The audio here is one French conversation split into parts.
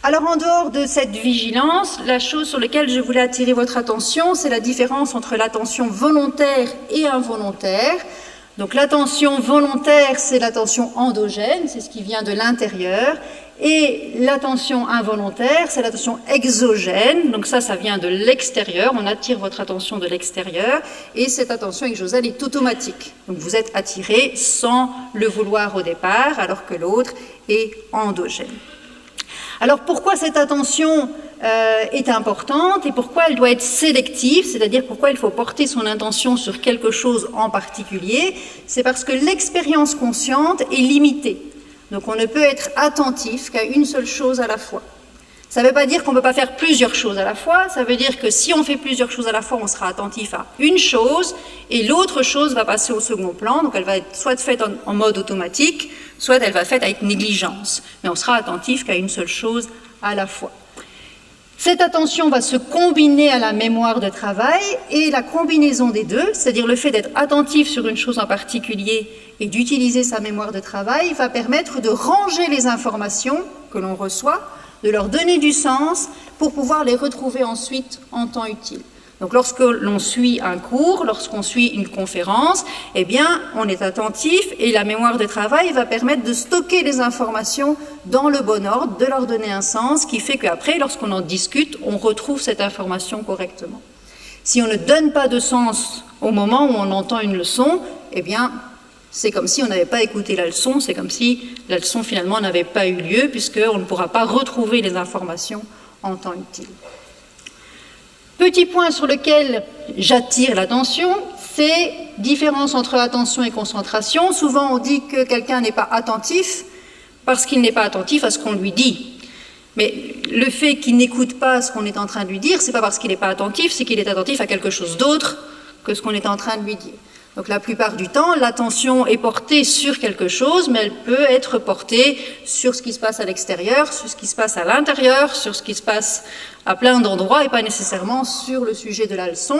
Alors en dehors de cette vigilance, la chose sur laquelle je voulais attirer votre attention, c'est la différence entre l'attention volontaire et involontaire. Donc l'attention volontaire, c'est l'attention endogène, c'est ce qui vient de l'intérieur, et l'attention involontaire, c'est l'attention exogène, donc ça vient de l'extérieur, on attire votre attention de l'extérieur, et cette attention exogène est automatique. Donc vous êtes attiré sans le vouloir au départ, alors que l'autre est endogène. Alors pourquoi cette attention est importante et pourquoi elle doit être sélective, c'est-à-dire pourquoi il faut porter son intention sur quelque chose en particulier? C'est parce que l'expérience consciente est limitée. Donc on ne peut être attentif qu'à une seule chose à la fois. Ça ne veut pas dire qu'on ne peut pas faire plusieurs choses à la fois, ça veut dire que si on fait plusieurs choses à la fois, on sera attentif à une chose et l'autre chose va passer au second plan, donc elle va être soit faite en mode automatique, soit elle va être faite avec négligence, mais on sera attentif qu'à une seule chose à la fois. Cette attention va se combiner à la mémoire de travail et la combinaison des deux, c'est-à-dire le fait d'être attentif sur une chose en particulier et d'utiliser sa mémoire de travail, va permettre de ranger les informations que l'on reçoit, de leur donner du sens pour pouvoir les retrouver ensuite en temps utile. Donc lorsque l'on suit un cours, lorsqu'on suit une conférence, eh bien on est attentif et la mémoire de travail va permettre de stocker les informations dans le bon ordre, de leur donner un sens qui fait qu'après, lorsqu'on en discute, on retrouve cette information correctement. Si on ne donne pas de sens au moment où on entend une leçon, eh bien c'est comme si on n'avait pas écouté la leçon, c'est comme si la leçon finalement n'avait pas eu lieu puisqu'on ne pourra pas retrouver les informations en temps utile. Petit point sur lequel j'attire l'attention, c'est différence entre attention et concentration. Souvent on dit que quelqu'un n'est pas attentif parce qu'il n'est pas attentif à ce qu'on lui dit. Mais le fait qu'il n'écoute pas ce qu'on est en train de lui dire, c'est pas parce qu'il n'est pas attentif, c'est qu'il est attentif à quelque chose d'autre que ce qu'on est en train de lui dire. Donc la plupart du temps, l'attention est portée sur quelque chose, mais elle peut être portée sur ce qui se passe à l'extérieur, sur ce qui se passe à l'intérieur, sur ce qui se passe à plein d'endroits et pas nécessairement sur le sujet de la leçon.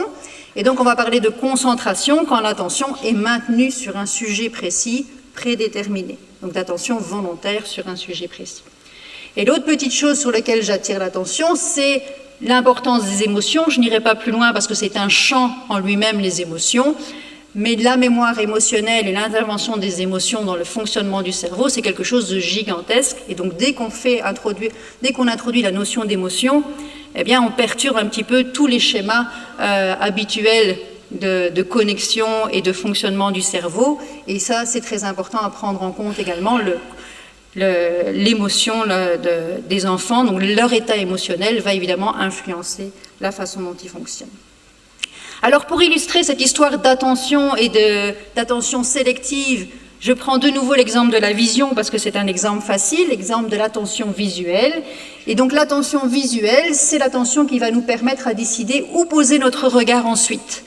Et donc on va parler de concentration quand l'attention est maintenue sur un sujet précis, prédéterminé. Donc d'attention volontaire sur un sujet précis. Et l'autre petite chose sur laquelle j'attire l'attention, c'est l'importance des émotions. Je n'irai pas plus loin parce que c'est un champ en lui-même, les émotions. Mais la mémoire émotionnelle et l'intervention des émotions dans le fonctionnement du cerveau, c'est quelque chose de gigantesque. Et donc, dès qu'on introduit la notion d'émotion, eh bien, on perturbe un petit peu tous les schémas habituels de connexion et de fonctionnement du cerveau. Et ça, c'est très important à prendre en compte également, l'émotion des enfants. Donc, leur état émotionnel va évidemment influencer la façon dont ils fonctionnent. Alors pour illustrer cette histoire d'attention et d'attention sélective, je prends de nouveau l'exemple de la vision parce que c'est un exemple facile, l'exemple de l'attention visuelle. Et donc l'attention visuelle, c'est l'attention qui va nous permettre à décider où poser notre regard ensuite.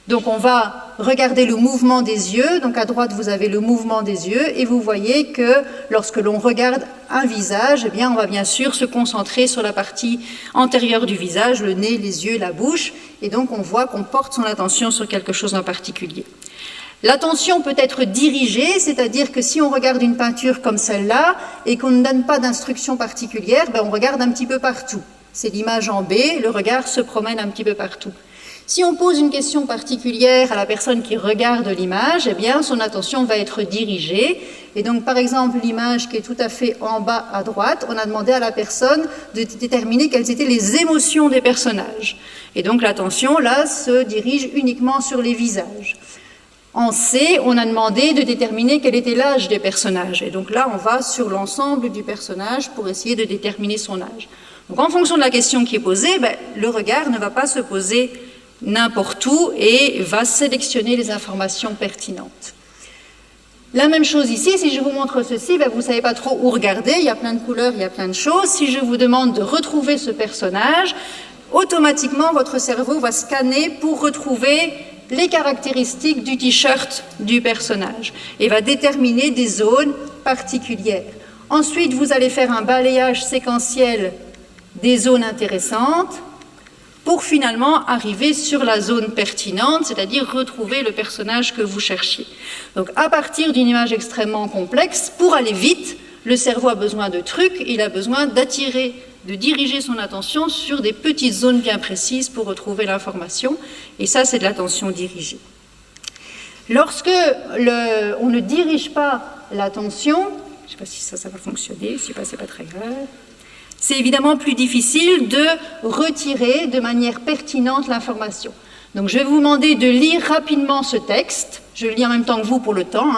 Donc on va regarder le mouvement des yeux, donc à droite vous avez le mouvement des yeux et vous voyez que lorsque l'on regarde un visage, eh bien on va bien sûr se concentrer sur la partie antérieure du visage, le nez, les yeux, la bouche, et donc on voit qu'on porte son attention sur quelque chose en particulier. L'attention peut être dirigée, c'est-à-dire que si on regarde une peinture comme celle-là et qu'on ne donne pas d'instruction particulière, on regarde un petit peu partout. C'est l'image en B, le regard se promène un petit peu partout. Si on pose une question particulière à la personne qui regarde l'image, eh bien, son attention va être dirigée. Et donc, par exemple, l'image qui est tout à fait en bas à droite, on a demandé à la personne de déterminer quelles étaient les émotions des personnages. Et donc, l'attention, là, se dirige uniquement sur les visages. En C, on a demandé de déterminer quel était l'âge des personnages. Et donc là, on va sur l'ensemble du personnage pour essayer de déterminer son âge. Donc, en fonction de la question qui est posée, le regard ne va pas se poser n'importe où et va sélectionner les informations pertinentes. La même chose ici, si je vous montre ceci, vous ne savez pas trop où regarder, il y a plein de couleurs, il y a plein de choses. Si je vous demande de retrouver ce personnage, automatiquement votre cerveau va scanner pour retrouver les caractéristiques du t-shirt du personnage et va déterminer des zones particulières. Ensuite, vous allez faire un balayage séquentiel des zones intéressantes pour finalement arriver sur la zone pertinente, c'est-à-dire retrouver le personnage que vous cherchiez. Donc à partir d'une image extrêmement complexe, pour aller vite, le cerveau a besoin de trucs, il a besoin d'attirer de diriger son attention sur des petites zones bien précises pour retrouver l'information. Et ça, c'est de l'attention dirigée. Lorsque on ne dirige pas l'attention, je ne sais pas si ça va fonctionner, si pas, c'est pas très grave. C'est évidemment plus difficile de retirer de manière pertinente l'information. Donc je vais vous demander de lire rapidement ce texte. Je le lis en même temps que vous pour le temps.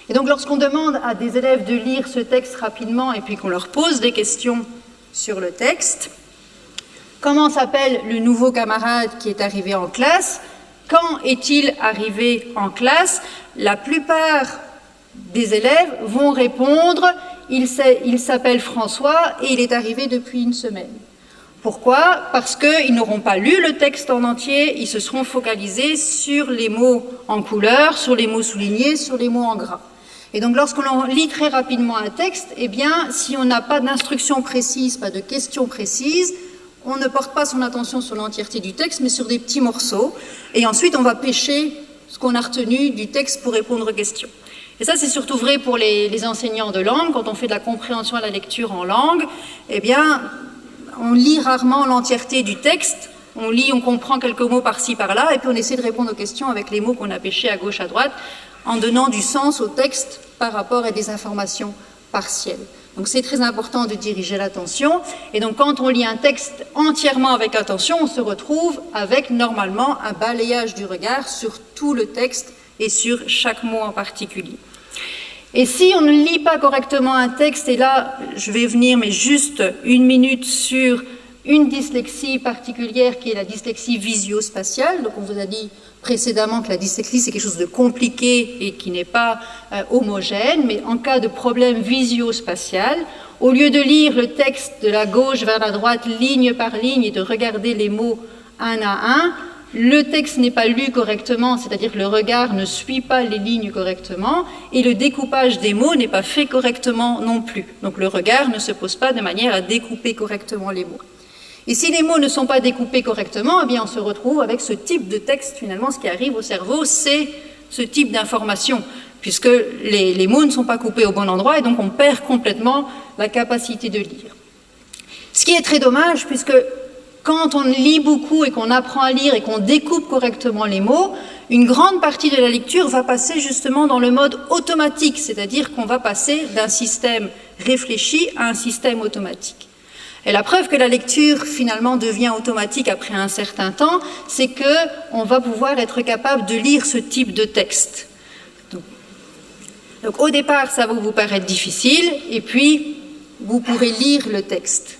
Et donc lorsqu'on demande à des élèves de lire ce texte rapidement et puis qu'on leur pose des questions sur le texte, comment s'appelle le nouveau camarade qui est arrivé en classe? Quand est-il arrivé en classe? La plupart des élèves vont répondre « il s'appelle François et il est arrivé depuis une semaine ». Pourquoi? Parce qu'ils n'auront pas lu le texte en entier, ils se seront focalisés sur les mots en couleur, sur les mots soulignés, sur les mots en gras. Et donc lorsqu'on lit très rapidement un texte, eh bien, si on n'a pas d'instructions précises, pas de questions précises, on ne porte pas son attention sur l'entièreté du texte, mais sur des petits morceaux. Et ensuite, on va pêcher ce qu'on a retenu du texte pour répondre aux questions. Et ça, c'est surtout vrai pour les enseignants de langue. Quand on fait de la compréhension à la lecture en langue, eh bien, on lit rarement l'entièreté du texte. On lit, on comprend quelques mots par-ci, par-là, et puis on essaie de répondre aux questions avec les mots qu'on a pêchés à gauche, à droite, en donnant du sens au texte par rapport à des informations partielles. Donc c'est très important de diriger l'attention. Et donc quand on lit un texte entièrement avec attention, on se retrouve avec normalement un balayage du regard sur tout le texte et sur chaque mot en particulier. Et si on ne lit pas correctement un texte, et là je vais venir mais juste une minute sur une dyslexie particulière qui est la dyslexie visio-spatiale. Donc on vous a dit précédemment que la dyslexie c'est quelque chose de compliqué et qui n'est pas homogène, mais en cas de problème visio-spatial, au lieu de lire le texte de la gauche vers la droite ligne par ligne et de regarder les mots un à un, le texte n'est pas lu correctement, c'est-à-dire que le regard ne suit pas les lignes correctement et le découpage des mots n'est pas fait correctement non plus. Donc le regard ne se pose pas de manière à découper correctement les mots. Et si les mots ne sont pas découpés correctement, eh bien on se retrouve avec ce type de texte. Finalement, ce qui arrive au cerveau, c'est ce type d'information, puisque les mots ne sont pas coupés au bon endroit et donc on perd complètement la capacité de lire. Ce qui est très dommage, puisque quand on lit beaucoup et qu'on apprend à lire et qu'on découpe correctement les mots, une grande partie de la lecture va passer justement dans le mode automatique, c'est-à-dire qu'on va passer d'un système réfléchi à un système automatique. Et la preuve que la lecture finalement devient automatique après un certain temps, c'est qu'on va pouvoir être capable de lire ce type de texte. Donc au départ, ça va vous paraître difficile, et puis vous pourrez lire le texte.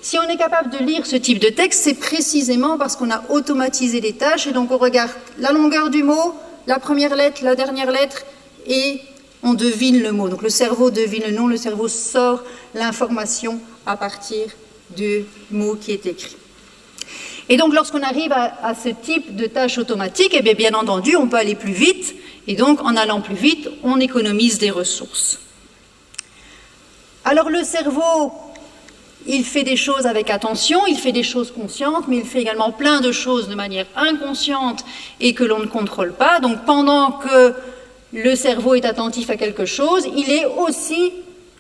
Si on est capable de lire ce type de texte, c'est précisément parce qu'on a automatisé les tâches, et donc on regarde la longueur du mot, la première lettre, la dernière lettre, et on devine le mot. Donc le cerveau devine le nom, le cerveau sort l'information à partir du mot qui est écrit. Et donc lorsqu'on arrive à ce type de tâche automatique, eh bien entendu, on peut aller plus vite, et donc en allant plus vite, on économise des ressources. Alors le cerveau, il fait des choses avec attention, il fait des choses conscientes, mais il fait également plein de choses de manière inconsciente et que l'on ne contrôle pas. Donc pendant que le cerveau est attentif à quelque chose, il est aussi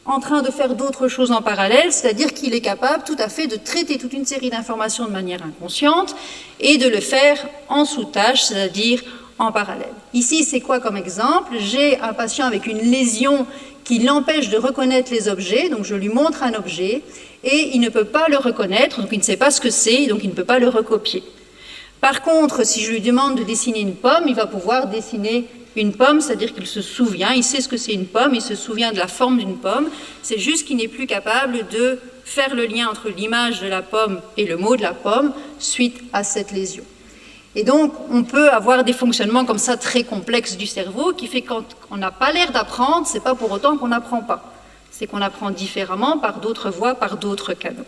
en train de faire d'autres choses en parallèle, c'est-à-dire qu'il est capable tout à fait de traiter toute une série d'informations de manière inconsciente et de le faire en sous-tâche, c'est-à-dire en parallèle. Ici, c'est quoi comme exemple? J'ai un patient avec une lésion qui l'empêche de reconnaître les objets, donc je lui montre un objet et il ne peut pas le reconnaître, donc il ne sait pas ce que c'est, donc il ne peut pas le recopier. Par contre, si je lui demande de dessiner une pomme, il va pouvoir dessiner une pomme, c'est-à-dire qu'il se souvient, il sait ce que c'est une pomme, il se souvient de la forme d'une pomme, c'est juste qu'il n'est plus capable de faire le lien entre l'image de la pomme et le mot de la pomme suite à cette lésion. Et donc, on peut avoir des fonctionnements comme ça très complexes du cerveau qui fait qu'on n'a pas l'air d'apprendre, c'est pas pour autant qu'on n'apprend pas. C'est qu'on apprend différemment par d'autres voies, par d'autres canaux.